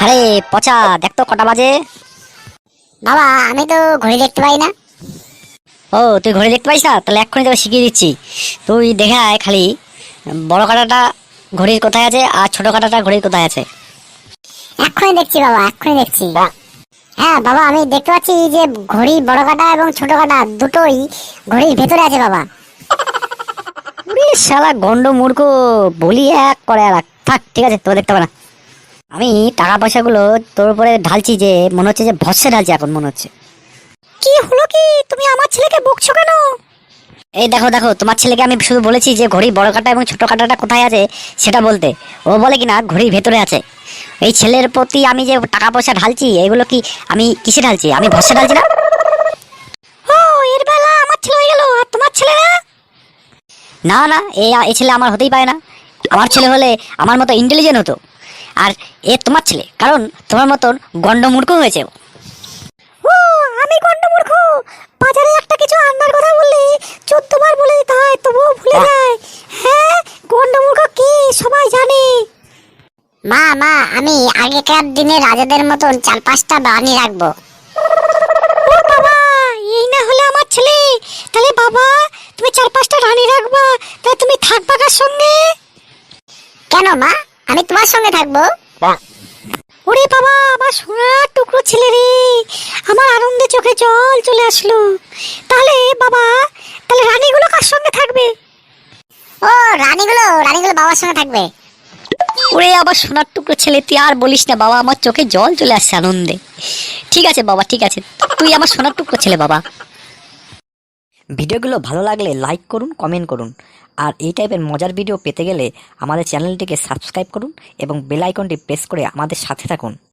আরে পচা, দেখ তো কটা বাজে। বাবা আমি তো ঘড়ি দেখতে পাই না। ও, তুই ঘড়ি দেখতে পাইস না? তাহলে এক্ষুনি তোকে শিখিয়ে দিচ্ছি। তুই দেখে আয় খালি বড় কাঁটাটা ঘড়ির কোথায় আছে আর ছোট কাঁটাটা ঘড়ির কোথায় আছে। এক্ষুনি দেখছি বাবা, এক্ষুনি দেখছি। হ্যাঁ বাবা, আমি দেখতে পাচ্ছি যে ঘড়ির বড় কাঁটা এবং ছোট কাঁটা দুটোই ঘড়ির ভেতরে আছে বাবা। উরে শালা গন্ড মূর্খ, বলি এক করে আর এক। থাক, ঠিক আছে, তোকে দেখতে হবে না। আমি টাকা পয়সাগুলো তোর উপরে ঢালছি, যে মনে হচ্ছে যে ভস্যে ঢালছি এখন মনে হচ্ছে। কি হলো কি, তুমি আমার ছেলেকে বকছো কেন? এই দেখো দেখো, তোমার ছেলেকে আমি শুধু বলেছি যে ঘড়ির বড় কাঁটা এবং ছোট কাঁটাটা কোথায় আছে সেটা বলতে। ও বলে কিনা ঘড়ির ভেতরে আছে। এই ছেলের প্রতি আমি যে টাকা পয়সা ঢালছি, এগুলো কি আমি কিসে ঢালছি? আমি ভস্যে ঢালছি না। ও, এর বেলা আমার ছেলে হয়ে গেল আর তোমার ছেলে না? না না, এই ছেলে আমার হতেই পারে না। আমার ছেলে হলে আমার মতো ইন্টেলিজেন্ট হতো। আর এ তোমার ছেলে, কারণ তোমার মতন গন্ডমূর্খ হয়েছে ও। ও, আমি গন্ডমূর্খ? বাজারে একটা কিছু আনবার কথা বললে 14 বার বলে দিতে হয়, তবুও ভুলে যায়। হ্যাঁ, গন্ডমূর্খ কি সবাই জানে। মা মা, আমি আগেকার দিনে রাজাদের মতন 4-5টা বাণী রাখবো। ও বাবা, এই না হলে আমার ছেলে। তাহলে বাবা, তুমি 4-5টা রানী রাখবা, তাহলে তুমি থাকবা কার সঙ্গে? কেন মা, আমি তোমার সঙ্গে থাকবো। ওরে বাবা, আমার সোনার টুকরো ছেলে রে, আমার আনন্দে চোখে জল চলে আসলো। তাহলে বাবা, তাহলে রানীগুলো কার সঙ্গে থাকবে? ও, রানীগুলো রানীগুলো বাবার সঙ্গে থাকবে। ওরে আবার সোনার টুকরো ছেলে, তুই আর বলিস না বাবা, আমার চোখে জল চলে আসছে আনন্দে। ঠিক আছে বাবা, ঠিক আছে, তুই আমার সোনার টুকরো ছেলে বাবা। ভিডিওগুলো ভালো লাগলে লাইক করুন, কমেন্ট করুন। আর এই টাইপের মজার ভিডিও পেতে গেলে আমাদের চ্যানেলটিকে সাবস্ক্রাইব করুন এবং বেল আইকনটি প্রেস করে আমাদের সাথে থাকুন।